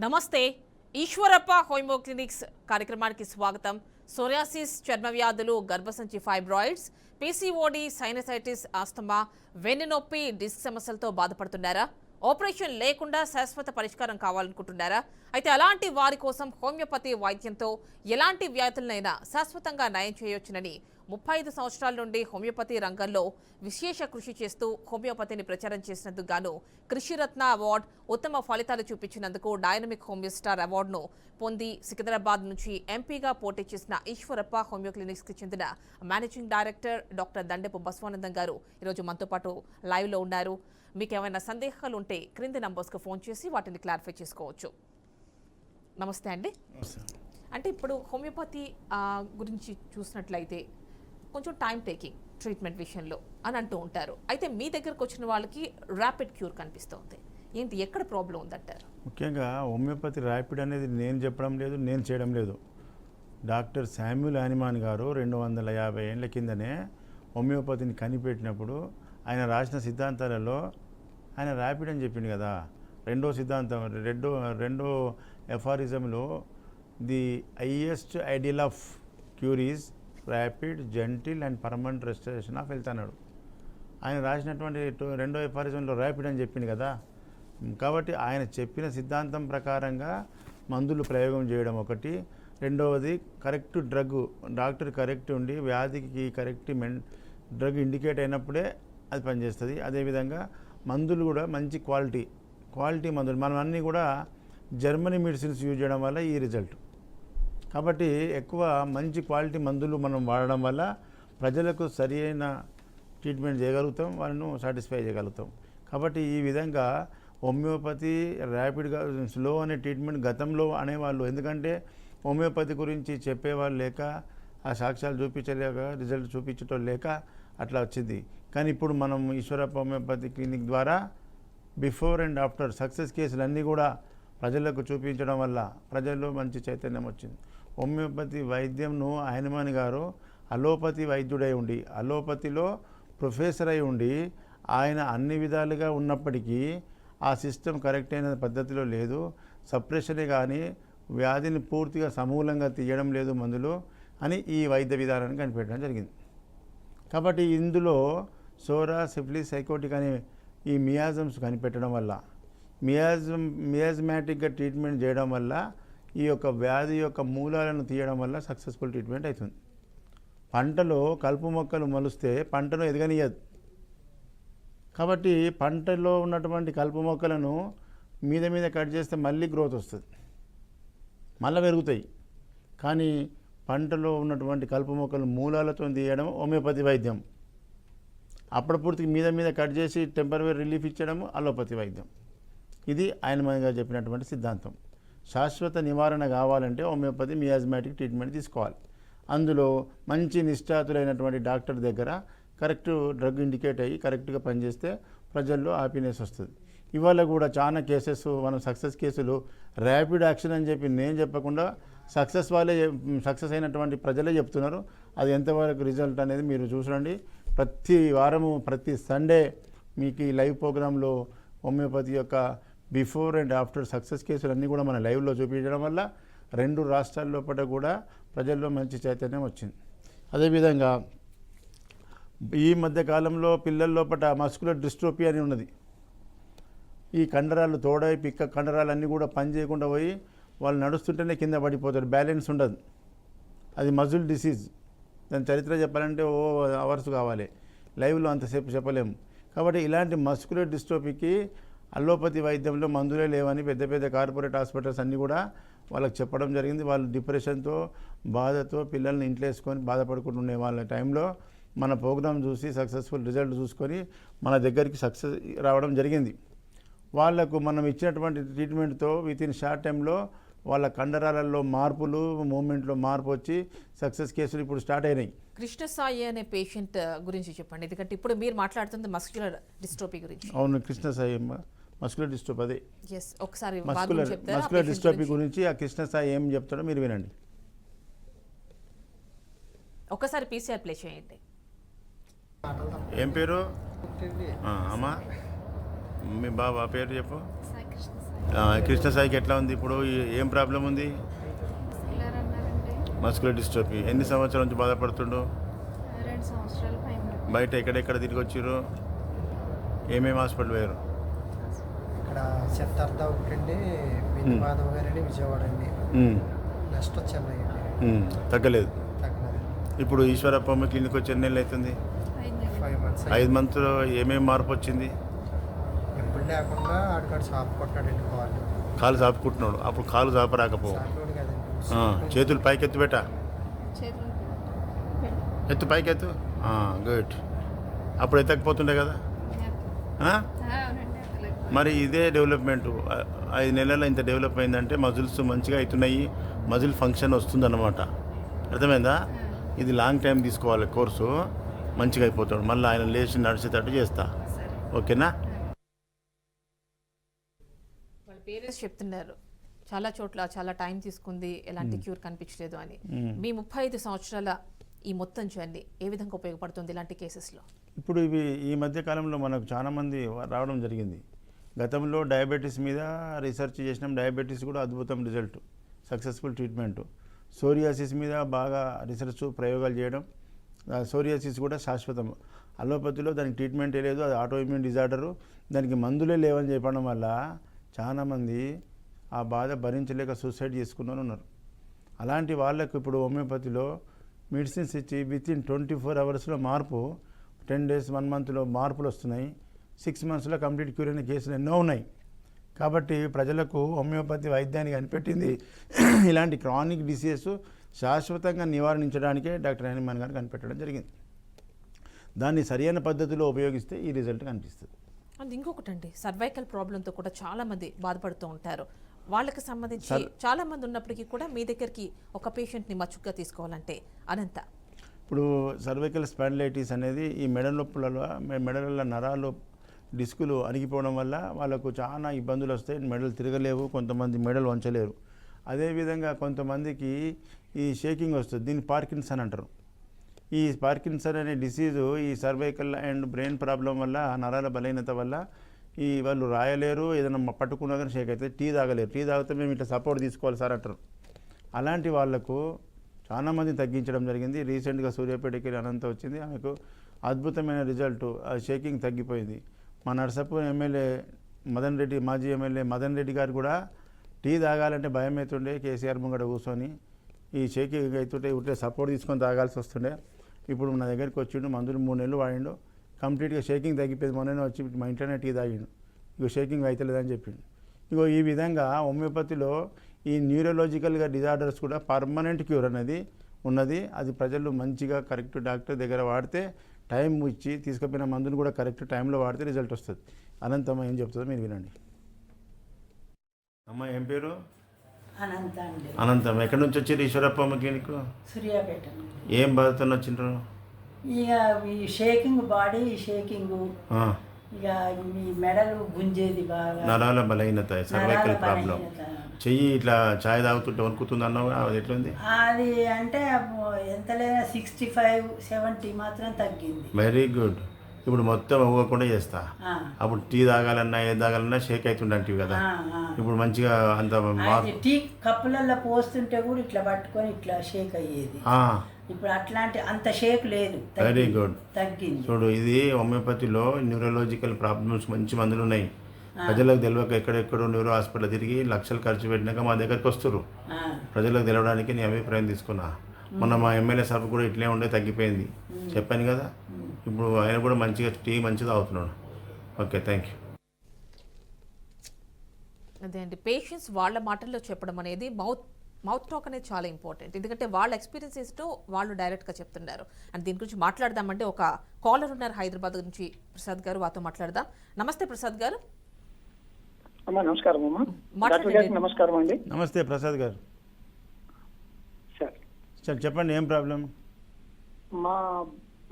నమస్తే Eeshwarappa homeo clinics కార్యక్రమానికి స్వాగతం. సోరియాసిస్, చర్మ వ్యాధులు, గర్భసంచి ఫైబ్రాయిడ్స్, పీసీఓడి, సైనసైటిస్, ఆస్తమా, వెన్నునొప్పి, డిస్క్ సమస్యలతో బాధపడుతున్నారా? ఆపరేషన్ లేకుండా శాశ్వత పరిష్కారం కావాలనుకుంటున్నారా? అయితే అలాంటి వారి కోసం హోమియోపతి వైద్యంతో ఎలాంటి వ్యాధులనైనా శాశ్వతంగా నయం చేయొచ్చునని 35 సంవత్సరాల నుండి హోమియోపతి రంగంలో విశేష కృషి చేస్తూ హోమియోపతిని ప్రచారం చేసినందుకు గాను కృషిరత్న అవార్డు, ఉత్తమ ఫలితాలు చూపించినందుకు డైనమిక్ హోమియో స్టార్ అవార్డును పొంది సికింద్రాబాద్ నుంచి ఎంపీగా పోటీ చేసిన ఈశ్వరప్ప హోమియో క్లినిక్స్కి చెందిన managing director doctor Dandepu Basavanandam గారు ఈరోజు మనతో పాటు లైవ్లో ఉన్నారు. మీకు ఏమైనా సందేహాలు ఉంటే క్రింది నంబర్స్కి ఫోన్ చేసి వాటిని క్లారిఫై చేసుకోవచ్చు. నమస్తే అండి. అంటే ఇప్పుడు హోమియోపతి గురించి చూసినట్లయితే కొంచెం టైం టేకింగ్ ట్రీట్మెంట్ విషయంలో అని అంటూ ఉంటారు. అయితే మీ దగ్గరకు వచ్చిన వాళ్ళకి ర్యాపిడ్ క్యూర్ కనిపిస్తుంది. ఏంటి, ఎక్కడ ప్రాబ్లం ఉందంటారు? ముఖ్యంగా హోమియోపతి ర్యాపిడ్ అనేది నేను చెప్పడం లేదు, నేను చేయడం లేదు. డాక్టర్ శామ్యూల్ హానిమాన్ గారు 250 ఏళ్ల కిందనే హోమియోపతిని కనిపెట్టినప్పుడు ఆయన రాసిన సిద్ధాంతాలలో ఆయన ర్యాపిడ్ అని చెప్పింది కదా. రెండో సిద్ధాంతం, రెండో ఎఫారిజంలో the highest ideal of cure is rapid, gentle and permanent restoration of health అన్నాడు. ఆయన రాసినటువంటి రెండో ఎఫారిజంలో ర్యాపిడ్ అని చెప్పింది కదా. కాబట్టి ఆయన చెప్పిన సిద్ధాంతం ప్రకారంగా మందులు ప్రయోగం చేయడం ఒకటి, రెండవది కరెక్ట్ డ్రగ్, డాక్టర్ కరెక్ట్ ఉండి వ్యాధికి కరెక్ట్ డ్రగ్ ఇండికేట్ అయినప్పుడే అది పనిచేస్తుంది. అదేవిధంగా మందులు కూడా మంచి క్వాలిటీ మందులు, మనం అన్నీ కూడా జర్మనీ మెడిసిన్స్ యూజ్ చేయడం వల్ల ఈ రిజల్ట్. కాబట్టి ఎక్కువ మంచి క్వాలిటీ మందులు మనం వాడడం వల్ల ప్రజలకు సరి అయిన ట్రీట్మెంట్ చేయగలుగుతాం, వాళ్ళను సాటిస్ఫై చేయగలుగుతాం. కాబట్టి ఈ విధంగా హోమియోపతి ర్యాపిడ్గా స్లో అనే ట్రీట్మెంట్ గతంలో అనేవాళ్ళు, ఎందుకంటే హోమియోపతి గురించి చెప్పేవాళ్ళు లేక, ఆ సాక్ష్యాలు చూపించలేక, రిజల్ట్ చూపించడం లేక అట్లా వచ్చింది. కానీ ఇప్పుడు మనం ఈశ్వరప్ప హోమియోపతి క్లినిక్ ద్వారా బిఫోర్ అండ్ ఆఫ్టర్ సక్సెస్ కేసులు అన్నీ కూడా ప్రజలకు చూపించడం వల్ల ప్రజల్లో మంచి చైతన్యం వచ్చింది. హోమియోపతి వైద్యంను హానిమాన్ గారు అలోపతి వైద్యుడై ఉండి, అలోపతిలో ప్రొఫెసర్ అయి ఉండి, ఆయన అన్ని విధాలుగా ఉన్నప్పటికీ ఆ సిస్టమ్ కరెక్ట్ అయిన పద్ధతిలో లేదు, సప్రెషనే కానీ వ్యాధిని పూర్తిగా సమూలంగా తీయడం లేదు మందులు అని ఈ వైద్య విధానాన్ని కనిపెట్టడం జరిగింది. కాబట్టి ఇందులో సోరా, సిఫిలిస్, సైకోటిక్ అనే ఈ మియాజమ్స్ కనిపెట్టడం వల్ల, మియాజ్మాటిక్గా ట్రీట్మెంట్ చేయడం వల్ల ఈ యొక్క వ్యాధి యొక్క మూలాలను తీయడం వల్ల సక్సెస్ఫుల్ ట్రీట్మెంట్ అవుతుంది. పంటలో కలుపు మొక్కలు మొలిస్తే పంటను ఎదగనియదు. కాబట్టి పంటలో ఉన్నటువంటి కలుపు మొక్కలను మీద కట్ చేస్తే మళ్ళీ గ్రోత్ వస్తుంది, మళ్ళీ పెరుగుతాయి. కానీ పంటలో ఉన్నటువంటి కలుపు మొక్కలు మూలాలతో తీయడం హోమియోపతి వైద్యం. అప్పుడు పూర్తికి మీద కట్ చేసి టెంపరరీ రిలీఫ్ ఇచ్చడం అలోపతి వైద్యం. ఇది హానిమాన్ గారు చెప్పినటువంటి సిద్ధాంతం. శాశ్వత నివారణ కావాలంటే హోమియోపతి మియాజ్మాటిక్ ట్రీట్మెంట్ తీసుకోవాలి. అందులో మంచి నిష్ఠాతులైనటువంటి డాక్టర్ దగ్గర కరెక్ట్ డ్రగ్ ఇండికేట్ అయ్యి కరెక్ట్గా పనిచేస్తే ప్రజల్లో హ్యాపీనెస్ వస్తుంది. ఇవాళ కూడా చాలా కేసెస్, మనం సక్సెస్ కేసులు ర్యాపిడ్ యాక్షన్ అని చెప్పి నేను చెప్పకుండా సక్సెస్ అయినటువంటి ప్రజలే చెప్తున్నారు. అది ఎంతవరకు రిజల్ట్ అనేది మీరు చూడండి. ప్రతి వారము, ప్రతి సండే మీకు ఈ లైవ్ ప్రోగ్రాంలో హోమియోపతి యొక్క బిఫోర్ అండ్ ఆఫ్టర్ సక్సెస్ కేసులు అన్నీ కూడా మన లైవ్లో చూపించడం వల్ల 2 రాష్ట్రాల లోపల కూడా ప్రజల్లో మంచి చైతన్యం వచ్చింది. అదేవిధంగా ఈ మధ్యకాలంలో పిల్లల లోపల మస్కులర్ డిస్ట్రోఫీ అని ఉన్నది. ఈ కండరాలు తోడై పిక్క కండరాలు అన్నీ కూడా పని చేయకుండా పోయి వాళ్ళు నడుస్తుంటేనే కింద పడిపోతారు, బ్యాలెన్స్ ఉండదు. అది మజిల్ డిసీజ్. దాని చరిత్ర చెప్పాలంటే అవర్స్ కావాలి, లైవ్లో అంతసేపు చెప్పలేము. కాబట్టి ఇలాంటి మస్కులర్ డిస్ట్రోఫీకి అలోపతి వైద్యంలో మందులే లేవని పెద్ద కార్పొరేట్ హాస్పిటల్స్ అన్నీ కూడా వాళ్ళకి చెప్పడం జరిగింది. వాళ్ళు డిప్రెషన్తో, బాధతో పిల్లల్ని ఇంట్లో వేసుకొని బాధపడుకుంటుండే వాళ్ళ టైంలో మన ప్రోగ్రామ్ చూసి సక్సెస్ఫుల్ రిజల్ట్ చూసుకొని మన దగ్గరికి సక్సెస్ రావడం జరిగింది. వాళ్లకు మనం ఇచ్చినటువంటి ట్రీట్మెంట్తో వితిన్ షార్ట్ టైంలో వాళ్ళ కండరాలలో మార్పులు, మూమెంట్లో మార్పు వచ్చి సక్సెస్ కేసులు ఇప్పుడు స్టార్ట్ అయినాయి. కృష్ణ సాయి అనే పేషెంట్ గురించి చెప్పండి, ఎందుకంటే ఇప్పుడు మీరు మాట్లాడుతుంది మస్కులర్ డిస్ట్రోఫీ గురించి. అవును, కృష్ణ సాయి మస్కులర్ డిస్ట్రోఫీ. అదే ఒకసారి మస్కులర్ డిస్ట్రోఫీ గురించి ఆ కృష్ణ సాయి ఏం చెప్తాడో మీరు వినండి. ఒకసారి పీసీఆర్ ప్లే చేయండి. ఏం పేరు అమ్మా? మీ బాబా పేరు చెప్పు. కృష్ణ సాయికి ఎట్లా ఉంది ఇప్పుడు? ఏం ప్రాబ్లం ఉంది? మస్కులర్ అన్నారండి. Muscular dystrophy. ఎన్ని సంవత్సరాల నుంచి బాధపడుతుండో? 2 సంవత్సరాల పైన. బయట ఎక్కడెక్కడ తిరిగి వచ్చిర్రు? ఏమేమి హాస్పిటల్ వేరు? ఇక్కడ సిద్ధార్థ ఒకటండి, బిందు మాధవ్ గారండి విజయవాడ అండి, నెక్స్ట్ చెన్నై అండి. తగ్గలేదు. తగ్గలేదు. ఇప్పుడు ఈశ్వరప్పమ్మ క్లినిక్ వచ్చి ఎన్ని నెలలు అవుతుంది? 5 months 5 మంత్లో ఏమేమి మార్పు వచ్చింది? ఎప్పుడు లేకుండా ఆడికాడు షాప్ కొట్టాడండి కాలు చాపుకుంటున్నాడు. అప్పుడు కాలు చాపరాకపో. షాప్లోడు కదండి. చేతులు పైకి ఎత్తు బెట. చేతులు ఎత్తు పైకి ఎత్తు. గుడ్. అప్పుడు ఎత్తకపోతుండే కదా. అవునండి. అసలు మరి ఇదే డెవలప్మెంట్ 5 నెలల్లో ఇంత డెవలప్ అయిందంటే మజిల్స్ మంచిగా అవుతున్నాయి, మజిల్ ఫంక్షన్ వస్తుందన్నమాట. అర్థమైందా? ఇది లాంగ్ టైం తీసుకోవాలి కోర్సు. మంచిగా అయిపోతాడు. మళ్ళీ ఆయన లేచి నడిచేటట్టు చేస్తా. సరే. ఓకేనా? వాళ్ళ పేరెంట్స్ చెప్తున్నారు చాలా చోట్ల చాలా టైం తీసుకుంది, ఎలాంటి క్యూర్ కనిపించలేదు అని. మీ 35 సంవత్సరాల ఈ మొత్తం జర్నీ ఏ విధంగా ఉపయోగపడుతుంది ఇలాంటి కేసెస్లో? ఇప్పుడు ఇవి ఈ మధ్య కాలంలో మనకు చాలామంది రావడం జరిగింది. గతంలో డయాబెటీస్ మీద రీసెర్చ్ చేసినాం. డయాబెటీస్ కూడా అద్భుతం రిజల్ట్, సక్సెస్ఫుల్ ట్రీట్మెంట్. సోరియాసిస్ మీద బాగా రీసెర్చ్ ప్రయోగాలు చేయడం. సోరియాసిస్ కూడా శాశ్వతం. అలోపతిలో దానికి ట్రీట్మెంటే లేదు, అది ఆటో ఇమ్యూన్ డిజార్డరు, దానికి మందులే లేవని చెప్పడం వల్ల చాలామంది ఆ బాధ భరించలేక సూసైడ్ చేసుకుని ఉన్నారు. అలాంటి వాళ్ళకు ఇప్పుడు హోమియోపతిలో మెడిసిన్స్ ఇచ్చి వితిన్ 24 అవర్స్లో మార్పు, 10 days 1 monthలో మార్పులు వస్తున్నాయి. 6 monthsలో కంప్లీట్ క్యూర్ అయిన కేసులు ఎన్నో ఉన్నాయి. కాబట్టి ప్రజలకు హోమియోపతి వైద్యాన్ని కనిపెట్టింది ఇలాంటి క్రానిక్ డిసీజెస్ శాశ్వతంగా నివారించడానికే డాక్టర్ హనుమాన్ గారు కనిపెట్టడం జరిగింది. దాన్ని సరైన పద్ధతిలో ఉపయోగిస్తే ఈ రిజల్ట్ కనిపిస్తుంది. అండ్ ఇంకొకటి అండి, సర్వైకల్ ప్రాబ్లంతో కూడా చాలా మంది బాధపడుతూ ఉంటారు. వాళ్ళకి సంబంధించి చాలా మంది ఉన్నప్పటికీ కూడా మీ దగ్గరికి ఒక పేషెంట్ని మచ్చుగా తీసుకోవాలంటే అనంత ఇప్పుడు సర్వైకల్ స్పాండిలైటిస్ అనేది ఈ మెడ నొప్పులలో మెడల నరాలు డిస్కులు అణిగిపోవడం వల్ల వాళ్ళకు చాలా ఇబ్బందులు వస్తాయి. మెడలు తిరగలేవు, కొంతమంది మెడలు వంచలేరు. అదేవిధంగా కొంతమందికి ఈ షేకింగ్ వస్తుంది, దీన్ని పార్కిన్సన్ అంటారు. ఈ పార్కిన్సన్ అనే డిసీజు ఈ సర్వైకల్ అండ్ బ్రెయిన్ ప్రాబ్లం వల్ల, నరాల బలహీనత వల్ల ఈ వాళ్ళు రాయలేరు, ఏదైనా పట్టుకున్నా కానీ షేక్ అయితే. టీ తాగలేరు. టీ తాగితే మేము ఇట్లా సపోర్ట్ తీసుకోవాలి సార్ అంటారు. అలాంటి వాళ్లకు చాలామంది తగ్గించడం జరిగింది. రీసెంట్గా సూర్యాపేటకి అనంత వచ్చింది, ఆమెకు అద్భుతమైన రిజల్ట్, ఆ షేకింగ్ తగ్గిపోయింది. మా నర్సాపూర్ ఎమ్మెల్యే మదన్ రెడ్డి, మాజీ ఎమ్మెల్యే మదన్ రెడ్డి గారు కూడా టీ తాగాలంటే భయం అవుతుండే. కేసీఆర్ ముంగట కూర్చొని ఈ షేకింగ్ అవుతుంటే ఉంటే సపోర్ట్ తీసుకొని తాగాల్సి వస్తుండే. ఇప్పుడు నా దగ్గరికి వచ్చిండు, మందులు 3 నెలలు వాడిండు, కంప్లీట్గా షేకింగ్ తగ్గిపోయింది. మొన్న వచ్చి మా ఇంట్లోనే టీ తాగిండు, ఇగో షేకింగ్ అవుతలేదని చెప్పిండు. ఇగో ఈ విధంగా హోమియోపతిలో ఈ న్యూరలాజికల్గా డిజార్డర్స్ కూడా పర్మనెంట్ క్యూర్ అనేది ఉన్నది. అది ప్రజలు మంచిగా కరెక్ట్ డాక్టర్ దగ్గర వాడితే, టైం ఇచ్చి తీసుకుపోయిన మందులు కూడా కరెక్ట్ టైంలో వాడితే రిజల్ట్ వస్తుంది. అనంతమ్మ ఏం చెప్తుందో మీరు వినండి. అమ్మ ఏం పేరు? అనంత అండి. అనంతమ్మ ఎక్కడి నుంచి వచ్చారు? ఈశ్వరప్పమ్మ క్లినిక్. సూర్యాపేట. ఏం బాధతో వచ్చిండ్రు? ఇక ఈ షేకింగ్, బాడీ షేకింగ్, ఇక ఈ మెడలు గుంజేది బాగా, నరాల బలహీనత, సర్వైకల్ నరాల ప్రాబ్లం. బలహీనత. చెయ్యి ఇట్లా ఛాయ్ తాగుతుంటే వణుకుతుంది అన్నావు, అది ఎట్లుంది? అది అంటే ఎంతలేనా 65-70 మాత్రం తగ్గింది. Very good. ఇప్పుడు మొత్తం ఇవ్వకుండా చేస్తా. ఆ, అప్పుడు టీ తాగాలన్నా ఏది తాగాలన్నా షేక్ అవుతుండంటివి కదా. ఆ, ఆ. ఇప్పుడు మంచిగా అంత అది టీ కప్పులలో పోస్తుంటే కూడా ఇట్లా పట్టుకొని ఇట్లా షేక్ అయ్యేది. ఇప్పుడు అట్లాంటి అంత షేక్ లేదు. Very good. తగ్గింది. చూడు, ఇది హోమియోపతిలో న్యూరలాజికల్ ప్రాబ్లమ్స్ మంచి మందులు ఉన్నాయి. ప్రజలకు తెలియక ఎక్కడెక్కడో న్యూరో హాస్పిటల్ తిరిగి లక్షలు ఖర్చు పెట్టినాక మా దగ్గరికి వస్తారు. ఆ, ప్రజలకు తెలవడానికి నీ అభిప్రాయం తీసుకున్నా. మొన్న మా ఎమ్మెల్యే సార్ కూడా ఇట్లే ఉండే, తగ్గిపోయింది చెప్పాను కదా. ఇప్పుడు ఆయన కూడా మంచిగా టీ మంచిగా అవుతున్నాడు. Okay, thank you. అదే అండి, పేషెంట్స్ వాళ్ళ మాటల్లో చెప్పడం అనేది మౌత్ టాక్ అనేది చాలా ఇంపార్టెంట్. ఎందుకంటే వాళ్ళ ఎక్స్పీరియన్సెస్తో వాళ్ళు డైరెక్ట్గా చెప్తున్నారు. అండ్ దీని గురించి మాట్లాడదామంటే ఒక కాలర్ ఉన్నారు హైదరాబాద్ నుంచి, ప్రసాద్ గారు, వారితో మాట్లాడదాం. నమస్తే ప్రసాద్ గారు. అమ్మా నమస్కారం అమ్మా. మాట్లాడండి. డాక్టర్ గారికి నమస్కారం అండి. నమస్తే ప్రసాద్ గారు. సార్ సార్ చెప్పండి, ఏం ప్రాబ్లం?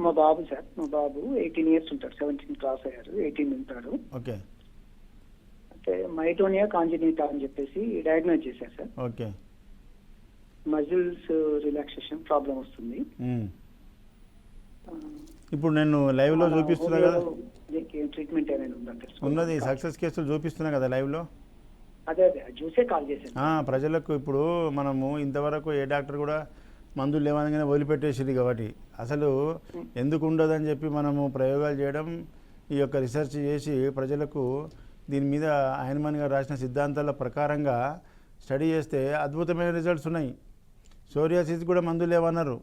మా బాబు సార్, మా బాబు 18 years ఉంటాడు. 17 క్రాస్ అయ్యారు, 18 ఉంటాడు. ఓకే అంటే మైటోనియా కాంజినిటా అని చెప్పేసి డయాగ్నోజ్ చేశారు sir. Okay. Muscles relaxation problem వస్తుంది. ఇప్పుడు నేను లైవ్లో చూపిస్తున్నా కదా, దీనికి ట్రీట్మెంట్ ఏమైనా ఉందంటే ఉన్నది సక్సెస్ కేసులు చూపిస్తున్నా కదా లైవ్లో. అదే అదే అది చూసే కాల్ చేశాను. ప్రజలకు ఇప్పుడు మనము ఇంతవరకు ఏ డాక్టర్ కూడా మందులు లేవనగానే వదిలిపెట్టేసింది కాబట్టి అసలు ఎందుకు ఉండదని చెప్పి మనము ప్రయోగాలు చేయడం, ఈ యొక్క రీసెర్చ్ చేసి ప్రజలకు దీని మీద ఆయన్మన్ గారు రాసిన సిద్ధాంతాల ప్రకారంగా స్టడీ చేస్తే అద్భుతమైన రిజల్ట్స్ ఉన్నాయి. సోరియాసిస్ కూడా మందులు లేవన్నారు,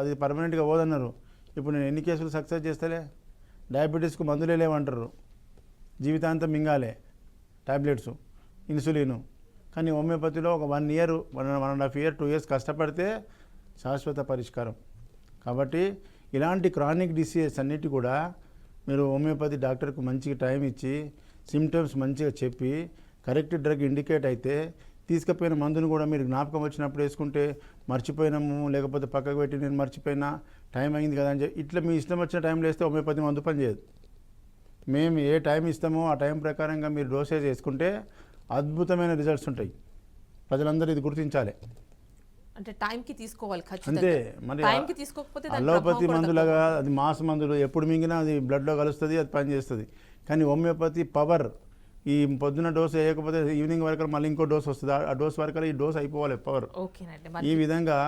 అది పర్మనెంట్గా పోదన్నారు. ఇప్పుడు నేను ఎన్ని కేసులు సక్సెస్ చేస్తలే. డయాబెటీస్కు మందులే లేవంటారు, జీవితాంతం మింగాలే టాబ్లెట్స్, ఇన్సులిన్. కానీ హోమియోపతిలో ఒక 1 year 1.5 year 2 years కష్టపడితే శాశ్వత పరిష్కారం. కాబట్టి ఇలాంటి క్రానిక్ డిసీజెస్ అన్నిటి కూడా మీరు హోమియోపతి డాక్టర్కు మంచిగా టైం ఇచ్చి సిమ్టమ్స్ మంచిగా చెప్పి కరెక్ట్ డ్రగ్ ఇండికేట్ అయితే తీసుకుపోయిన మందును కూడా మీరు జ్ఞాపకం వచ్చినప్పుడు వేసుకుంటే మర్చిపోయినాము, లేకపోతే పక్కకు పెట్టి నేను మర్చిపోయినా టైం అయింది కదా అని చెప్పి ఇట్లా మీ ఇష్టం వచ్చిన టైంలో వేస్తే హోమియోపతి మందు పని చేయదు. మేము ఏ టైం ఇస్తామో ఆ టైం ప్రకారంగా మీరు డోసేజ్ వేసుకుంటే అద్భుతమైన రిజల్ట్స్ ఉంటాయి. ప్రజలందరూ ఇది గుర్తించాలి. అంటే టైంకి తీసుకోవాలి అంతే. ఖచ్చితంగా. మరి టైంకి తీసుకోకపోతే దాని అలోపతి ప్రభావం కూడా మందులుగా అది మాస్ మందులు ఎప్పుడు మింగినా అది బ్లడ్లో కలుస్తుంది, అది పనిచేస్తుంది. కానీ హోమియోపతి పవర్ ఈ పొద్దున డోసు వేయకపోతే ఈవినింగ్ వరకు మళ్ళీ ఇంకో డోస్ వస్తుంది. ఆ డోస్ వరకు ఈ డోస్ అయిపోవాలి పవర్. ఓకేనండి. ఈ విధంగా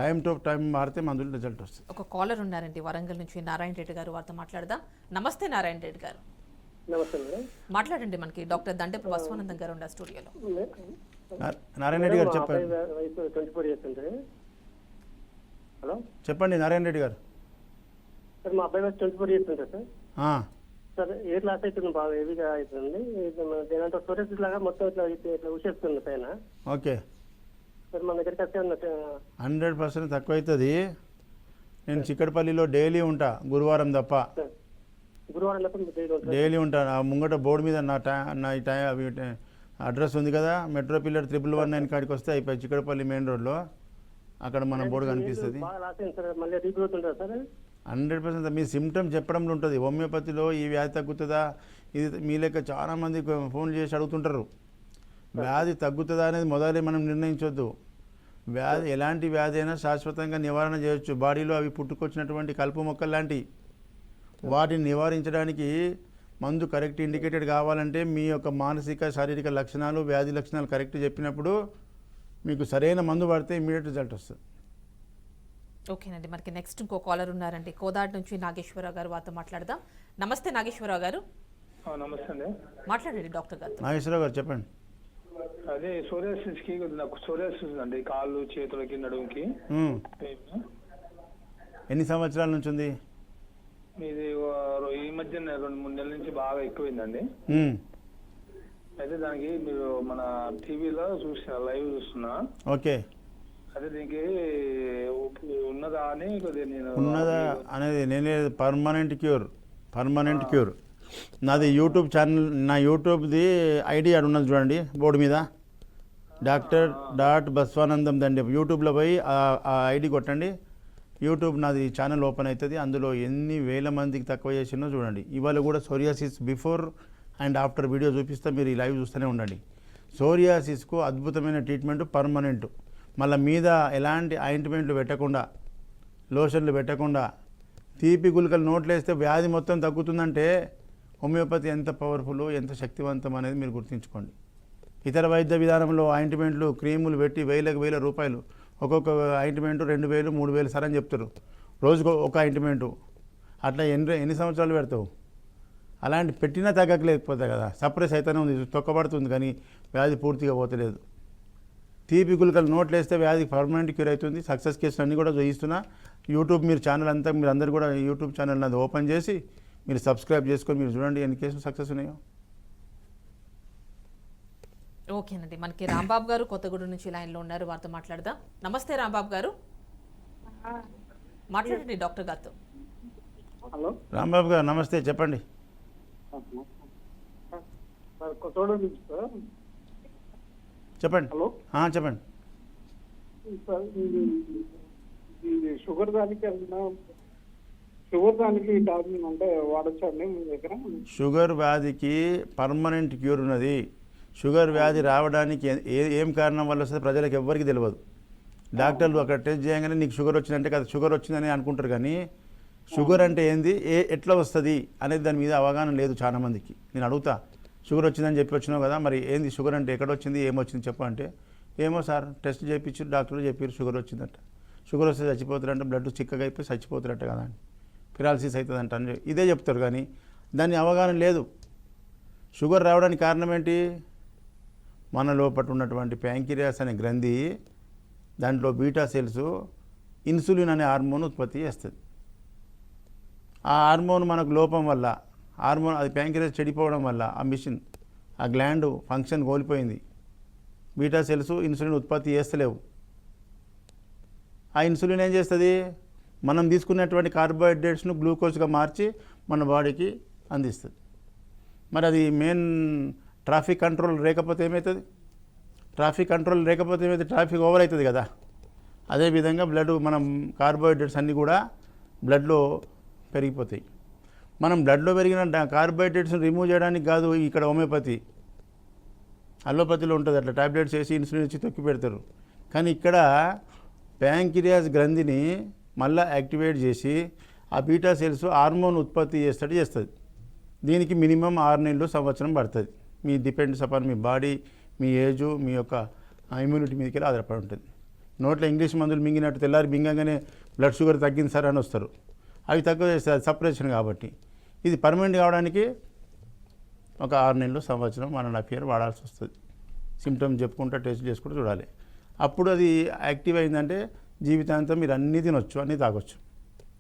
టైం టు టైం మారితే మందులు రిజల్ట్ వస్తుంది. ఒక కాలర్ ఉన్నారండి వరంగల్ నుంచి, నారాయణ రెడ్డి గారు, వారితో మాట్లాడదాం. నమస్తే నారాయణ రెడ్డి గారు. నమస్తే మేడం. మాట్లాడండి. మనకి డాక్టర్ దండెపు బసవానందం గారు ఉండే స్టూడియోలో. నారాయణ రెడ్డి గారు చెప్పండి. వయసు 24 years ఉంటుంది. హలో చెప్పండి నారాయణ రెడ్డి గారు. సార్ మా అబ్బాయి వయసు 24 years ఉంటుంది సార్. సార్ ఎయిర్ లాస్ అవుతుంది, బాగా హెవీగా అవుతుంది. దీనంతా సోరేసిస్ లాగా మొత్తం ఇట్లా ఉషేస్తుంది పైన. ఓకే సార్ మన దగ్గరికి వస్తే 100% తక్కువ అవుతుంది. నేను చిక్కడపల్లిలో డైలీ ఉంటా, గురువారం తప్ప గురువారం డైలీ ఉంటా. ఆ ముంగట బోర్డు మీద నా అడ్రస్ ఉంది కదా, మెట్రో పిల్లర్ 119 కాడికి వస్తే అయిపోయి చిక్కడపల్లి మెయిన్ రోడ్లో అక్కడ మన బోర్డు కనిపిస్తుంది. 100% మీ సిమ్టమ్స్ చెప్పడంలో ఉంటుంది. హోమియోపతిలో ఈ వ్యాధి తగ్గుతుందా, ఇది మీ లెక్క చాలామంది ఫోన్ చేసి అడుగుతుంటారు. వ్యాధి తగ్గుతుందా అనేది మొదలే మనం నిర్ణయించవద్దు. వ్యాధి ఎలాంటి వ్యాధి అయినా శాశ్వతంగా నివారణ చేయొచ్చు. బాడీలో అవి పుట్టుకొచ్చినటువంటి కలుపు మొక్కలు లాంటివి, వాటిని నివారించడానికి మందు కరెక్ట్ ఇండికేటెడ్ కావాలంటే మీ యొక్క మానసిక శారీరక లక్షణాలు, వ్యాధి లక్షణాలు కరెక్ట్ చెప్పినప్పుడు మీకు సరైన మందు పడితే ఇమీడియట్ రిజల్ట్ వస్తుంది. ఓకేనండి. మనకి నెక్స్ట్ ఇంకో కాలర్ ఉన్నారండి, కోదాడ్ నుంచి నాగేశ్వరరావు గారు, వారితో మాట్లాడదాం. నమస్తే నాగేశ్వరరావు గారు. నమస్తే అండి. మాట్లాడండి డాక్టర్ గారు. నాగేశ్వరరావు గారు చెప్పండి. అదే సోరియాసిస్కి నాకు సోరియాసిస్ అండి, కాళ్ళు చేతులకి నడుముకి. ఎన్ని సంవత్సరాల నుంచి ఉంది? ఇది ఈ మధ్య 2-3 నెలల నుంచి బాగా ఎక్కువైందండి. అయితే దానికి మీరు మన టీవీలో లైవ్ చూస్తున్నా. ఓకే. అదే దీనికి ఉన్నదా అని నేను ఉన్నదా అనేది నేనే పర్మనెంట్ క్యూర్. నాది యూట్యూబ్ ఛానల్, నా యూట్యూబ్ది ఐడి అక్కడ ఉన్నది చూడండి బోర్డు మీద, డాక్టర్.బసవానందం దండెపు. యూట్యూబ్లో పోయి ఆ ఐడి కొట్టండి, యూట్యూబ్ నాది ఛానల్ ఓపెన్ అవుతుంది. అందులో ఎన్ని వేల మందికి తక్కువ చేసినో చూడండి. ఇవాళ కూడా psoriasis before and after video చూపిస్తే మీరు ఈ లైవ్ చూస్తూనే ఉండండి. సోరియాసిస్కు అద్భుతమైన ట్రీట్మెంట్, పర్మనెంట్. మళ్ళీ మీద ఎలాంటి ఆయింట్మెంట్లు పెట్టకుండా, లోషన్లు పెట్టకుండా, తీపి గుళికలు నోట్లు వేస్తే వ్యాధి మొత్తం తగ్గుతుందంటే హోమియోపతి ఎంత పవర్ఫుల్, ఎంత శక్తివంతం అనేది మీరు గుర్తుంచుకోండి. ఇతర వైద్య విధానంలో ఆయింట్మెంట్లు, క్రీములు పెట్టి వేల రూపాయలు, ఒక్కొక్క ఆయింట్మెంటు 2,000 3,000 సరే అని చెప్తారు. రోజుకు ఒక ఆయింట్మెంటు, అట్లా ఎన్ని సంవత్సరాలు పెడతావు? అలాంటి పెట్టినా తగ్గలేకపోతే కదా, సప్రెస్ అయితేనే ఉంది, తొక్కబడుతుంది కానీ వ్యాధి పూర్తిగా పోతలేదు. తీపి గుళికలు నోట్లు వేస్తే వ్యాధి పర్మనెంట్ క్యూర్ అవుతుంది. సక్సెస్ కేసులు అన్నీ కూడా చూపిస్తున్నా. యూట్యూబ్ మీరు ఛానల్ అంతా, మీరు అందరూ కూడా యూట్యూబ్ ఛానల్ అది ఓపెన్ చేసి మీరు సబ్స్క్రైబ్ చేసుకొని మీరు చూడండి ఎన్ని కేసులు సక్సెస్ ఉన్నాయో. ఓకేనండి. మనకి రాంబాబు గారు కొత్తగూడెం నుంచి లైన్లో ఉన్నారు, వారితో మాట్లాడదాం. నమస్తే రాంబాబు గారు. మాట్లాడండి డాక్టర్ గారితో. హలో రాంబాబు గారు నమస్తే, చెప్పండి. చెప్పండి. హలో చెప్పండి. షుగర్ దానికి టాబ్లెట్ అంటే వాడచ్చండి మీ దగ్గర? షుగర్ వ్యాధికి పర్మనెంట్ క్యూర్ ఉన్నది. షుగర్ వ్యాధి రావడానికి ఏం కారణం వల్ల వస్తుంది ప్రజలకు ఎవ్వరికి తెలియదు. డాక్టర్లు అక్కడ టెస్ట్ చేయగానే నీకు షుగర్ వచ్చిందంటే కదా షుగర్ వచ్చిందని అనుకుంటారు, కానీ షుగర్ అంటే ఏంది, ఎట్లా వస్తుంది అనేది దాని మీద అవగాహన లేదు చాలామందికి. నేను అడుగుతా, షుగర్ వచ్చిందని చెప్పి వచ్చినావు కదా, మరి ఏంది షుగర్ అంటే ఎక్కడ వచ్చింది, ఏమొచ్చింది చెప్పు అంటే, ఏమో సార్ టెస్ట్ చేయించారు, డాక్టర్లు చెప్పారు షుగర్ వచ్చిందట. షుగర్ వస్తే చచ్చిపోతారంటే బ్లడ్ చిక్కగా అయిపోయి చచ్చిపోతారట కదా అని, పిరాలసిస్ అవుతుందంట అని ఇదే చెప్తారు. కానీ దాని అవగాహన లేదు. షుగర్ రావడానికి కారణం ఏంటి? మన లోపల ఉన్నటువంటి ప్యాంక్రియాస్ అనే గ్రంథి, దాంట్లో బీటా సెల్స్ ఇన్సులిన్ అనే హార్మోన్ ఉత్పత్తి చేస్తుంది. ఆ హార్మోన్ మనకు లోపం వల్ల, హార్మోన్ అది ప్యాంక్రియాస్ చెడిపోవడం వల్ల ఆ మిషన్, ఆ గ్లాండ్ ఫంక్షన్ కోల్పోయింది. బీటా సెల్స్ ఇన్సులిన్ ఉత్పత్తి చేస్తలేవు. ఆ ఇన్సులిన్ ఏం చేస్తుంది? మనం తీసుకున్నటువంటి కార్బోహైడ్రేట్స్ను గ్లూకోజ్గా మార్చి మన బాడీకి అందిస్తుంది. మరి అది మెయిన్ ట్రాఫిక్ కంట్రోల్ లేకపోతే ఏమవుతుంది? ట్రాఫిక్ కంట్రోల్ లేకపోతే ఏమవుతుంది? ట్రాఫిక్ ఓవర్ అవుతుంది కదా. అదేవిధంగా బ్లడ్, మనం కార్బోహైడ్రేట్స్ అన్నీ కూడా బ్లడ్లో పెరిగిపోతాయి. మనం బ్లడ్లో పెరిగిన కార్బోహైడ్రేట్స్ని రిమూవ్ చేయడానికి కాదు ఇక్కడ హోమియోపతి, అలోపతిలో ఉంటుంది. అట్లా టాబ్లెట్స్ వేసి ఇన్సులిన్ ఇచ్చి తొక్కి పెడతారు. కానీ ఇక్కడ ప్యాంక్రియాస్ గ్రంథిని మళ్ళీ యాక్టివేట్ చేసి ఆ బీటా సెల్స్ హార్మోన్ ఉత్పత్తి చేస్తుంది. దీనికి మినిమం 6 నెలలు సంవత్సరం పడుతుంది. మీ డిపెండ్స్ అపాన్ మీ బాడీ, మీ ఏజు, మీ యొక్క ఇమ్యూనిటీ మీదకి ఆధారపడి ఉంటుంది. నోట్లో ఇంగ్లీష్ మందులు మింగినట్టు తెల్లారి మింగగానే బ్లడ్ షుగర్ తగ్గింది సార్ అని వస్తారు. అవి తక్కువ చేస్తుంది, సపరేషన్ కాబట్టి. ఇది పర్మనెంట్ కావడానికి ఒక 6 నెలలు సంవత్సరం 1.5 years వాడాల్సి వస్తుంది. సిమ్టమ్స్ చెప్పుకుంటూ టెస్ట్ చేసుకుంటూ చూడాలి. అప్పుడు అది యాక్టివ్ అయిందంటే జీవితాంతం మీరు అన్నీ తినొచ్చు, అన్నీ తాగొచ్చు.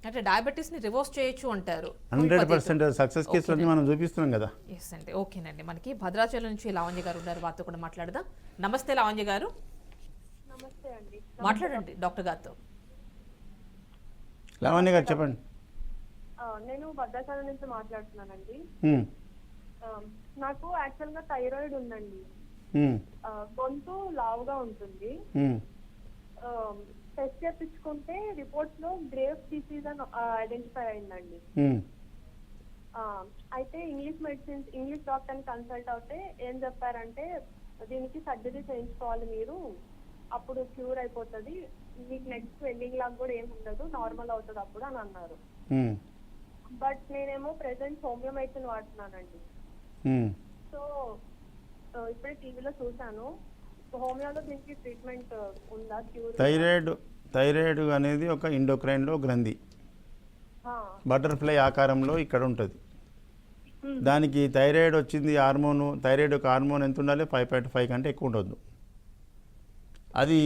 అంటే డయాబెటీస్ని రివర్స్ చేయొచ్చు అంటారు. 100% సక్సెస్ కేసులన్నీ మనం చూపిస్తున్నాం కదా. ఎస్ అండి. ఓకేనండి. మనకి భద్రాచలం నుంచి లావణ్య గారు ఉన్నారు, వారితో కూడా మాట్లాడదాం. నమస్తే లావణ్య గారు. నమస్తే అండి. మాట్లాడండి డాక్టర్ గారితో. లావణ్య గారు చెప్పండి. నేను భద్రాచలం నుంచి మాట్లాడుతున్నానండి. నాకు యాక్చువల్గా థైరాయిడ్ ఉందండి. గొంతు లావుగా ఉంటుంది. టెస్ట్ చేయించుకుంటే రిపోర్ట్స్ లో గ్రేవ్స్ డిసీజ్ అని ఐడెంటిఫై అయిందండి. అయితే ఇంగ్లీష్ డాక్టర్ ని కన్సల్ట్ అవుతే ఏం చెప్పారంటే, దీనికి సర్జరీ చేయించుకోవాలి మీరు, అప్పుడు క్యూర్ అయిపోతుంది, మీకు నెక్స్ట్ వెల్లింగ్ లాగా కూడా ఏమి ఉండదు, నార్మల్ అవుతుంది అప్పుడు అని అన్నారు. బట్ నేనేమో ప్రెసెంట్ హోమియో మెడిసిన్ వాడుతున్నానండి. సో ఇప్పుడే టీవీలో చూసాను, హోమియోలో దీనికి ట్రీట్మెంట్ ఉందా, క్యూర్? థైరాయిడ్ అనేది ఒక ఎండోక్రైన్లో గ్రంథి, బటర్ఫ్లై ఆకారంలో ఇక్కడ ఉంటుంది. దానికి థైరాయిడ్ వచ్చింది హార్మోను, థైరాయిడ్ యొక్క హార్మోన్ ఎంత ఉండాలి? 5.5 కంటే ఎక్కువ ఉండొద్దు. అది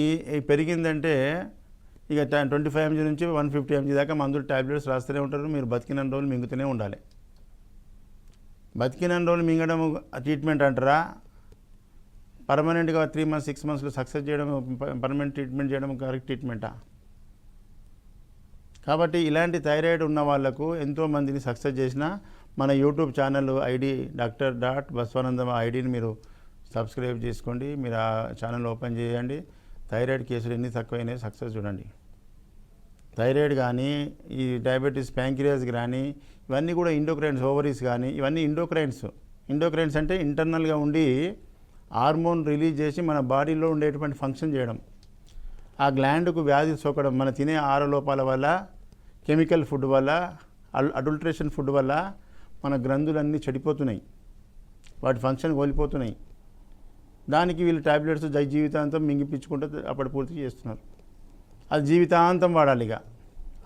పెరిగిందంటే ఇక 25 mg నుంచి 150 mg దాకా మందులు ట్యాబ్లెట్స్ రాస్తూనే ఉంటారు. మీరు బతికిన రోజులు మింగుతూనే ఉండాలి. బతికిన రోజులు మింగడం ట్రీట్మెంట్ అంటారా? పర్మనెంట్గా 3 months 6 monthsలో సక్సెస్ చేయడం, పర్మనెంట్ ట్రీట్మెంట్ చేయడం కరెక్ట్ ట్రీట్మెంటా? కాబట్టి ఇలాంటి థైరాయిడ్ ఉన్న వాళ్లకు ఎంతోమందిని సక్సెస్ చేసిన మన యూట్యూబ్ ఛానల్ ఐడి Dr.Baswanandam ఐడిని మీరు సబ్స్క్రైబ్ చేసుకోండి. మీరు ఆ ఛానల్ ఓపెన్ చేయండి. థైరాయిడ్ కేసులు ఎన్ని తక్కువైనాయి సక్సెస్ చూడండి. థైరాయిడ్ కానీ, ఈ డయాబెటీస్ ప్యాంక్రియాస్ కానీ, ఇవన్నీ కూడా ఇండోక్రైన్స్, ఓవరీస్ కానీ, ఇవన్నీ ఇండోక్రైన్స్ అంటే ఇంటర్నల్గా ఉండి హార్మోన్ రిలీజ్ చేసి మన బాడీలో ఉండేటువంటి ఫంక్షన్ చేయడం. ఆ గ్లాండ్కు వ్యాధి సోకడం, మన తినే ఆహార లోపాల వల్ల, కెమికల్ ఫుడ్ వల్ల, అడల్ట్రేషన్ ఫుడ్ వల్ల మన గ్రంథులన్నీ చెడిపోతున్నాయి, వాటి ఫంక్షన్ కోల్పోతున్నాయి. దానికి వీళ్ళు ట్యాబ్లెట్స్ జీవితాంతం మింగిపించుకుంటూ అప్పటి పూర్తి చేస్తున్నారు. అది జీవితాంతం వాడాలి. ఇక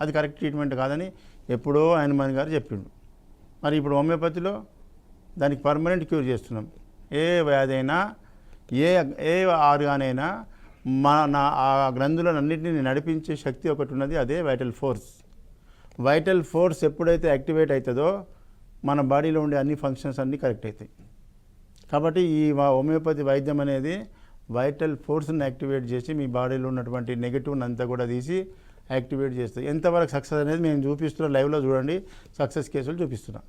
అది కరెక్ట్ ట్రీట్మెంట్ కాదని ఎప్పుడో హనుమాన్ గారు చెప్పిండు. మరి ఇప్పుడు హోమియోపతిలో దానికి పర్మనెంట్ క్యూర్ చేస్తున్నాం. ఏ వ్యాధి అయినా, ఏ ఆర్గాన్ అయినా ఆ గ్రంథులన్నింటినీ నడిపించే శక్తి ఒకటి ఉన్నది, అదే వైటల్ ఫోర్స్. వైటల్ ఫోర్స్ ఎప్పుడైతే యాక్టివేట్ అవుతుందో మన బాడీలో ఉండే అన్ని ఫంక్షన్స్ అన్నీ కరెక్ట్ అవుతాయి. కాబట్టి ఈ హోమియోపతి వైద్యం అనేది వైటల్ ఫోర్స్ని యాక్టివేట్ చేసి మీ బాడీలో ఉన్నటువంటి నెగిటివ్ని అంతా కూడా తీసి యాక్టివేట్ చేస్తుంది. ఎంతవరకు సక్సెస్ అనేది మేము చూపిస్తున్నాం, లైవ్లో చూడండి, సక్సెస్ కేసులు చూపిస్తున్నాం.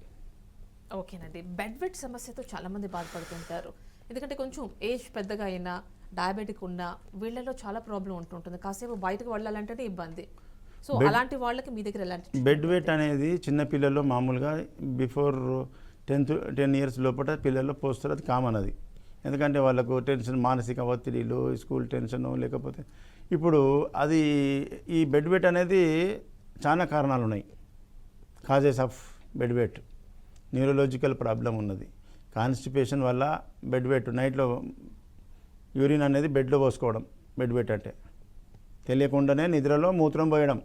ఓకేనండి. బెడ్ వెట్ సమస్యతో చాలామంది బాధపడుతుంటారు. ఎందుకంటే కొంచెం ఏజ్ పెద్దగా అయినా, డయాబెటిక్ ఉన్నా వీళ్ళలో చాలా ప్రాబ్లం ఉంటుంటుంది. కాసేపు బయటకు వెళ్ళాలంటేనే ఇబ్బంది. సో అలాంటి వాళ్ళకి మీ దగ్గర ఎలాంటి? బెడ్ వెట్ అనేది చిన్నపిల్లల్లో మామూలుగా బిఫోర్ 10 years లోపల పిల్లల్లో పోస్తారు. అది కామన్. అది ఎందుకంటే వాళ్ళకు టెన్షన్, మానసిక ఒత్తిడిలు, స్కూల్ టెన్షను, లేకపోతే ఇప్పుడు అది ఈ బెడ్ వెట్ అనేది చాలా కారణాలు ఉన్నాయి. Causes of bed wet, neurological problem ఉన్నది, కాన్స్టిపేషన్ వల్ల బెడ్ వెట్ నైట్లో యూరిన్ అనేది బెడ్లో పోసుకోవడం, బెడ్ వెట్ అంటే తెలియకుండానే నిద్రలో మూత్రం పోయడం.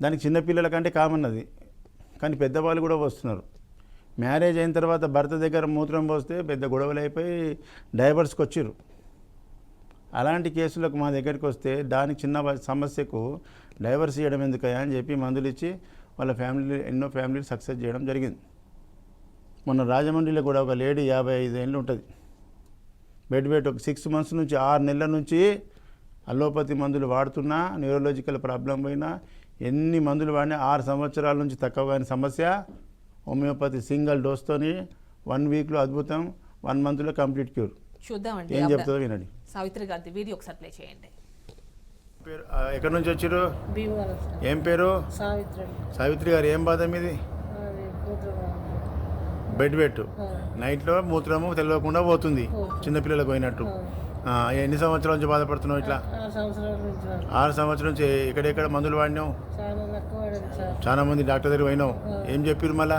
దానికి చిన్నపిల్లల కంటే కామన్ అది, కానీ పెద్దవాళ్ళు కూడా వస్తున్నారు. మ్యారేజ్ అయిన తర్వాత భర్త దగ్గర మూత్రం పోస్తే పెద్ద గొడవలు అయిపోయి డైవర్స్కి వచ్చిర్రు. అలాంటి కేసులకు మా దగ్గరికి వస్తే దానికి చిన్న సమస్యకు డైవర్స్ చేయడం ఎందుకయ్యా అని చెప్పి మందులు ఇచ్చి వాళ్ళ ఫ్యామిలీ ఎన్నో ఫ్యామిలీలు సక్సెస్ చేయడం జరిగింది. మొన్న రాజమండ్రిలో కూడా ఒక లేడీ 55 ఏళ్ళు ఉంటుంది, బెడ్ వెయిట్ ఒక 6 months నుంచి 6 నెలల నుంచి అలోపతి మందులు వాడుతున్నా, న్యూరలాజికల్ ప్రాబ్లం పోయినా, ఎన్ని మందులు వాడినా 6 సంవత్సరాల నుంచి తక్కువ కాని సమస్య హోమియోపతి సింగిల్ డోస్తోని 1 weekలో అద్భుతం, 1 monthలో కంప్లీట్ క్యూర్. చూద్దామండి ఏం చెప్తుందో వినండి. సావిత్రి గారి వీడియో ఒకసారి ప్లే చేయండి. పేరు ఎక్కడి నుంచి వచ్చారు? భీమవరం ఏం పేరు? సావిత్రి సావిత్రి గారు. ఏం బాధ మీది? అది కూతురు బెడ్ వెట్ నైట్లో మూత్రము తెలియకుండా పోతుంది, చిన్నపిల్లలకు పోయినట్టు. ఎన్ని సంవత్సరాల నుంచి బాధపడుతున్నావు ఇట్లా? 6 సంవత్సరాల నుంచి 6 సంవత్సరాల నుంచి. ఎక్కడెక్కడ మందులు వాడినావు? చాలా తక్కువ పడింది సార్. చాలా మంది డాక్టర్ దగ్గర పోయినావు. ఏం చెప్పారు మళ్ళా?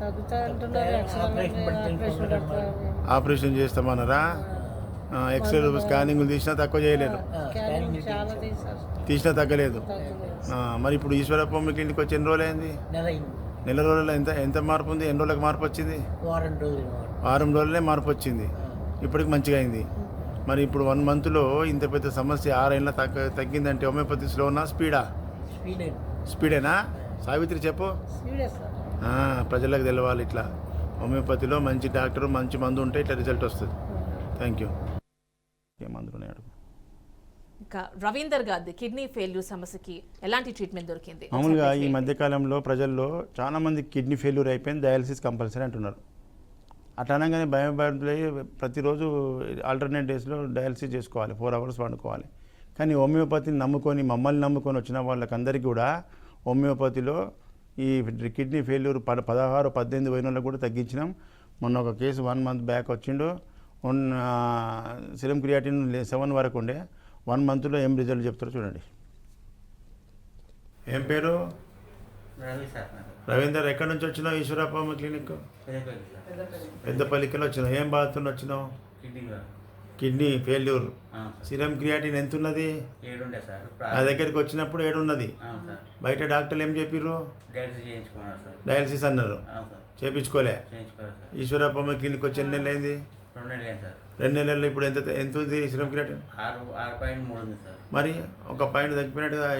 తగ్గుతా అంటున్నారు, ఆపరేషన్ పెడతారు. ఆపరేషన్ చేస్తామన్నారా? ఎక్స్రే స్కానింగ్లు తీసినా తక్కువ చేయలేరు, స్కానింగ్ చాలా తీసారు, తీసినా తగ్గలేదు. తగ్గలేదు. మరి ఇప్పుడు ఈశ్వరప్ప మీ క్లినిక్ వచ్చి ఎన్ని రోజులు అయింది? నెల రోజుల్లో ఎంత మార్పు ఉంది? ఎన్ని రోజులకు మార్పు వచ్చింది? వారం రోజులనే మార్పు వచ్చింది, ఇప్పటికి మంచిగా అయింది. మరి ఇప్పుడు 1 monthలో ఇంత పెద్ద సమస్య 6 ఏళ్ళ తగ్గిందంటే హోమియోపతి స్లోనా స్పీడా? స్పీడేనా? సావిత్రి చెప్పు. Serious sir. ప్రజలకు తెలవాలి ఇట్లా హోమియోపతిలో మంచి డాక్టర్ మంచి మందు ఉంటే ఇట్లా రిజల్ట్ వస్తుంది. Thank you. ఏ మందులు ఉన్నాడు? ఇంకా రవీందర్ గారి కిడ్నీ ఫెయిల్యూర్ సమస్యకి ఎలాంటి ట్రీట్మెంట్ దొరికింది? మామూలుగా ఈ మధ్యకాలంలో ప్రజల్లో చాలామంది కిడ్నీ ఫెయిల్యూర్ అయిపోయింది, డయాలసిస్ కంపల్సరీ అంటున్నారు. అట్లా అనగానే భయపడి ప్రతిరోజు ఆల్టర్నేట్ డేస్లో డయాలసిస్ చేసుకోవాలి, 4 hours వండుకోవాలి. కానీ హోమియోపతిని నమ్ముకొని మమ్మల్ని నమ్ముకొని వచ్చిన వాళ్ళకందరికీ కూడా హోమియోపతిలో ఈ కిడ్నీ ఫెయిల్యూర్ 16-18 పోయిన వాళ్ళకి కూడా తగ్గించినాం. మొన్న ఒక కేసు 1 month బ్యాక్ వచ్చిండు, సిరం క్రియాటిన్ 7 వరకు ఉండే, 1 monthలో ఏం రిజల్ట్ చెప్తారో చూడండి. ఏం పేరు? రవీందర్. ఎక్కడి నుంచి వచ్చినావు? ఈశ్వరప్ప క్లినిక్ పెద్దపల్లికి వచ్చినావు. ఏం బాధతో వచ్చినావు? Kidney failure. సిరం క్రియాటిన్ ఎంత ఉన్నది? 7 సార్. నా దగ్గరికి వచ్చినప్పుడు 7 ఉన్నది. బయట డాక్టర్లు ఏం చెప్పిర్రు? డయాలసిస్ అన్నారు, చేయించుకోలే. ఈశ్వరప్ప క్లినిక్ వచ్చి ఎన్ని నెలలు అయింది? 2 నెలలు సార్. 2 నెలల్లో ఇప్పుడు ఎంత ఉంది సిరం క్రియాటిన్? 6.3 ఉంది సార్. మరి ఒక పాయింట్ తగ్గిపోయినట్టుగా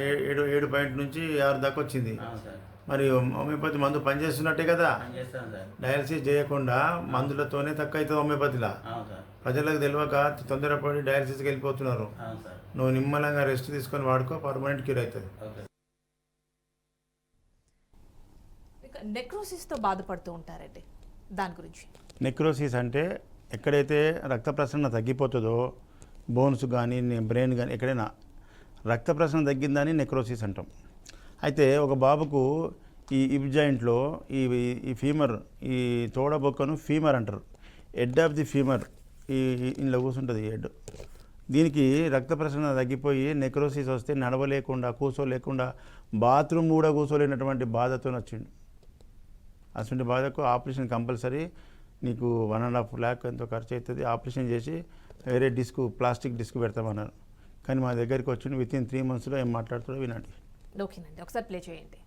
7 పాయింట్ నుంచి 6 దాకా వచ్చింది. మరి హోమియోపతి మందు పనిచేస్తున్నట్టే కదా. డయాలసిస్ చేయకుండా మందులతోనే తక్కువ అవుతుంది హోమియోపతిలా. ప్రజలకు తెలియక తొందరపడి డయాలసిస్కి వెళ్ళిపోతున్నారు. నువ్వు నిమ్మలంగా రెస్ట్ తీసుకొని వాడుకో, పర్మనెంట్ క్యూర్ అవుతుంది. నెక్రోసిస్తో బాధపడుతూ ఉంటారండి, దాని గురించి? నెక్రోసిస్ అంటే ఎక్కడైతే రక్త ప్రసరణ తగ్గిపోతుందో, బోన్స్ కానీ బ్రెయిన్ కానీ ఎక్కడైనా రక్త ప్రసరణ తగ్గిందని నెక్రోసిస్ అంటాం. అయితే ఒక బాబుకు ఈ హిప్ జాయింట్లో ఈ ఫీమర్, ఈ తోడబొక్కను ఫీమర్ అంటారు, హెడ్ ఆఫ్ ది ఫీమర్, ఇందులో కూర్చుంటుంది హెడ్. దీనికి రక్త ప్రసరణ తగ్గిపోయి నెక్రోసిస్ వస్తే నడవలేకుండా, కూర్చోలేకుండా, బాత్రూమ్ కూడా కూర్చోలేనటువంటి బాధతో వచ్చిండు. అటువంటి బాధకు ఆపరేషన్ కంపల్సరీ. నీకు 1.5 lakh ఎంతో ఖర్చు అవుతుంది. ఆపరేషన్ చేసి వేరే ప్లాస్టిక్ డిస్క్ పెడతామన్నారు. కానీ మా దగ్గరికి వచ్చి వితిన్ 3 monthsలో ఏం మాట్లాడుతాడో వినండి. ఓకేనండి, ఒకసారి ప్లే చేయండి.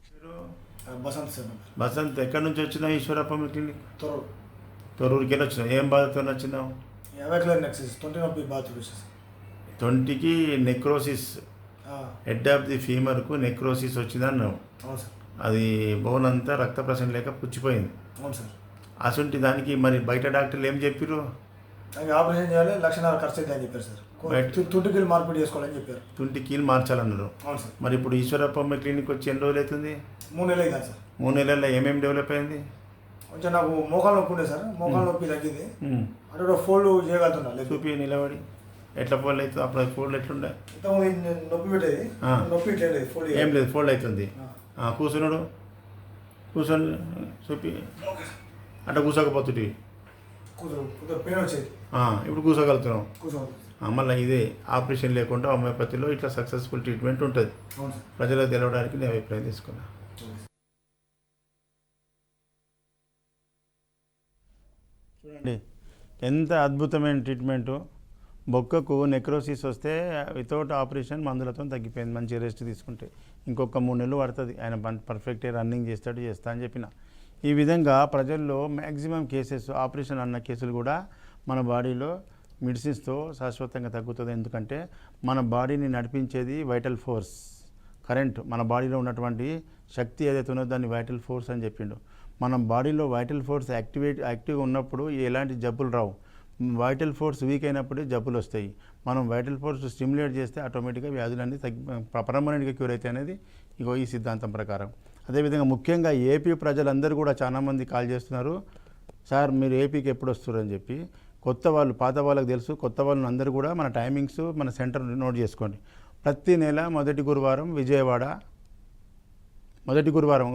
బసంత్. ఎక్కడి నుంచి వచ్చినావు? ఈశ్వరప్ప క్లినిక్ తొర్రూరుకి వెళ్ళి వచ్చినావు. ఏం బాధతో వచ్చినావు? 20కి నెక్రోసిస్, హెడ్ ఆఫ్ ది ఫీమర్కు నెక్రోసిస్ వచ్చిందన్నావు. అది బోన్ అంతా రక్త ప్రసరణ లేక పుచ్చిపోయింది. అసంటి దానికి మరి బయట డాక్టర్లు ఏం చెప్పారు? ఆపరేషన్ చేయాలి, 1.5 lakh ఖర్చు అవుతుంది అని చెప్పారు సార్. తుంటికీలు మార్పిడి చేసుకోవాలని చెప్పారు. తుంటికీలు మార్చాలన్నారు. అవును సార్. మరి ఇప్పుడు ఈశ్వరప్ప క్లినిక్ వచ్చి ఎన్ని రోజులు అవుతుంది? 3 నెలలు అయింది సార్. 3 నెలల్లో ఏమేమి డెవలప్ అయింది? కొంచెం నాకు మోకాలు నొప్పి ఉండే సార్, మోకాలు నొప్పి తగ్గింది. అంటే ఫోల్డ్ చేయగలుగుతున్నా. చూపి నిలబడి ఎట్లా ఫోల్డ్ అవుతుంది? అప్పుడు ఫోల్డ్ ఎట్లుండే? నొప్పి పెట్టేది, నొప్పి ఇట్లేదు, ఫోల్డ్ ఏం లేదు, ఫోల్డ్ అవుతుంది. కూర్చున్నాడు, కూర్చొని చూపి అట్లా కూర్చోకపోతుంది, పెయిన్ వచ్చేది. ఇప్పుడు కూర్చోగలుగుతున్నాం. కూర్చోవాలి. మళ్ళీ ఇదే ఆపరేషన్ లేకుండా హోమియోపతిలో ఇట్లా సక్సెస్ఫుల్ ట్రీట్మెంట్ ఉంటుంది. ప్రజలకు తెలవడానికి నేను అభిప్రాయం తీసుకున్నాను. ఎంత అద్భుతమైన ట్రీట్మెంటు. బొక్కకు నెక్రోసిస్ వస్తే వితౌట్ ఆపరేషన్ మందులతో తగ్గిపోయింది, మంచి రెస్ట్ తీసుకుంటే. ఇంకొక 3 నెలలు పడుతుంది, ఆయన పర్ఫెక్ట్గా రన్నింగ్ చేస్తా అని చెప్పిన. ఈ విధంగా ప్రజల్లో మ్యాక్సిమం కేసెస్ ఆపరేషన్ అన్న కేసులు కూడా మన బాడీలో మెడిసిన్స్తో శాశ్వతంగా తగ్గుతుంది. ఎందుకంటే మన బాడీని నడిపించేది వైటల్ ఫోర్స్, కరెంట్. మన బాడీలో ఉన్నటువంటి శక్తి ఏదైతే ఉన్నదో దాన్ని వైటల్ ఫోర్స్ అని చెప్పిండు. మన బాడీలో వైటల్ ఫోర్స్ యాక్టివ్గా ఉన్నప్పుడు ఎలాంటి జబ్బులు రావు. వైటల్ ఫోర్స్ వీక్ అయినప్పుడే జబ్బులు వస్తాయి. మనం వైటల్ ఫోర్స్ స్టిమ్యులేట్ చేస్తే ఆటోమేటిక్గా వ్యాధులన్నీ పర్మనెంట్గా క్యూర్ అవుతాయి అనేది ఈ సిద్ధాంతం ప్రకారం. అదేవిధంగా ముఖ్యంగా ఏపీ ప్రజలందరూ కూడా చాలామంది కాల్ చేస్తున్నారు, సార్ మీరు ఏపీకి ఎప్పుడు వస్తారు అని చెప్పి. కొత్త వాళ్ళు, పాత వాళ్ళకి తెలుసు, కొత్త వాళ్ళని అందరూ కూడా మన టైమింగ్స్, మన సెంటర్ నోట్ చేసుకోండి. ప్రతి నెల మొదటి గురువారం విజయవాడ, మొదటి గురువారం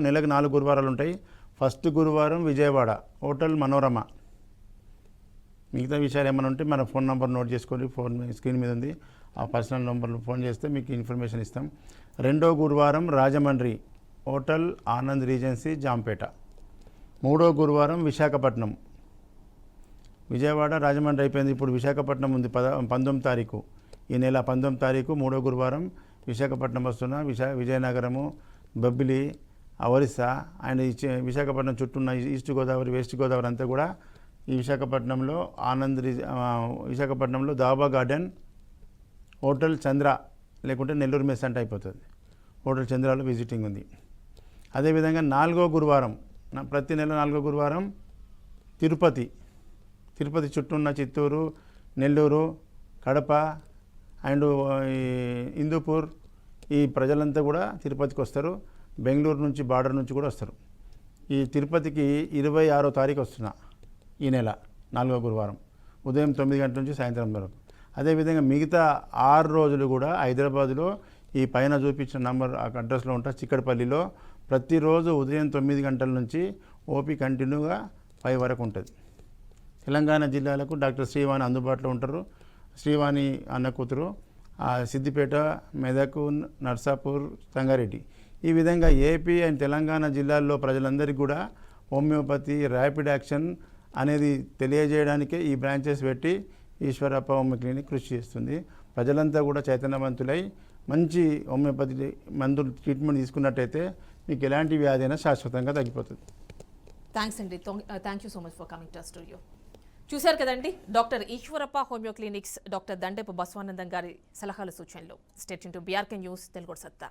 నెలకు 4 గురువారాలు ఉంటాయి. ఫస్ట్ గురువారం విజయవాడ, హోటల్ మనోరమ. మిగతా విషయాలు ఏమైనా ఉంటే మన ఫోన్ నెంబర్ నోట్ చేసుకోండి, ఫోన్ స్క్రీన్ మీద ఉంది, ఆ పర్సనల్ నెంబర్లో ఫోన్ చేస్తే మీకు ఇన్ఫర్మేషన్ ఇస్తాం. రెండో గురువారం రాజమండ్రి, హోటల్ ఆనంద్ రీజెన్సీ జాంపేట. మూడో గురువారం విశాఖపట్నం. విజయవాడ రాజమండ్రి అయిపోయింది, ఇప్పుడు విశాఖపట్నం ఉంది 19 తారీఖు. ఈ నెల 19 తారీఖు మూడో గురువారం విశాఖపట్నం వస్తున్న. విజయనగరము, బొబ్బిలి, ఒరిస్సా అండ్ విశాఖపట్నం చుట్టూ ఉన్న ఈస్ట్ గోదావరి, వెస్ట్ గోదావరి అంతా కూడా ఈ విశాఖపట్నంలో విశాఖపట్నంలో దాబా గార్డెన్, హోటల్ చంద్ర లేకుంటే నెల్లూరు మెస్ అంటే అయిపోతుంది. హోటల్ చంద్రాలో విజిటింగ్ ఉంది. అదేవిధంగా 4వ గురువారం, ప్రతి నెల 4వ గురువారం తిరుపతి చుట్టూ ఉన్న చిత్తూరు, నెల్లూరు, కడప అండ్ హిందూపూర్ ఈ ప్రజలంతా కూడా తిరుపతికి వస్తారు. బెంగళూరు నుంచి, బార్డర్ నుంచి కూడా వస్తారు. ఈ తిరుపతికి 26వ తారీఖు వస్తున్నా ఈ నెల 4వ గురువారం ఉదయం 9 గంటల నుంచి సాయంత్రం వరకు. అదేవిధంగా మిగతా 6 రోజులు కూడా హైదరాబాదులో ఈ పైన చూపించిన నంబర్ అడ్రస్లో ఉంటా, చిక్కడపల్లిలో ప్రతిరోజు ఉదయం 9 గంటల నుంచి ఓపీ కంటిన్యూగా 5 వరకు ఉంటుంది. తెలంగాణ జిల్లాలకు డాక్టర్ శ్రీవాణి అందుబాటులో ఉంటారు. శ్రీవాణి అన్న కూతురు సిద్దిపేట, మెదక్, నర్సాపూర్, సంగారెడ్డి. ఈ విధంగా ఏపీ అండ్ తెలంగాణ జిల్లాల్లో ప్రజలందరికీ కూడా హోమియోపతి ర్యాపిడ్ యాక్షన్ అనేది తెలియజేయడానికే ఈ బ్రాంచెస్ పెట్టి ఈశ్వరప్ప హోమియో క్లినిక్ కృషి చేస్తుంది. ప్రజలంతా కూడా చైతన్యవంతులై మంచి హోమియోపతి మందులు ట్రీట్మెంట్ తీసుకున్నట్టయితే మీకు ఎలాంటి వ్యాధి అయినా శాశ్వతంగా తగ్గిపోతుంది. థ్యాంక్స్ అండి, thank you so much for coming to our studio. చూశారు కదండి doctor Eeshwarappa homeo clinics, doctor Dandepu Basavanandam గారి సలహాలు సూచనలు. State to BRK news, Telugu సత్తా.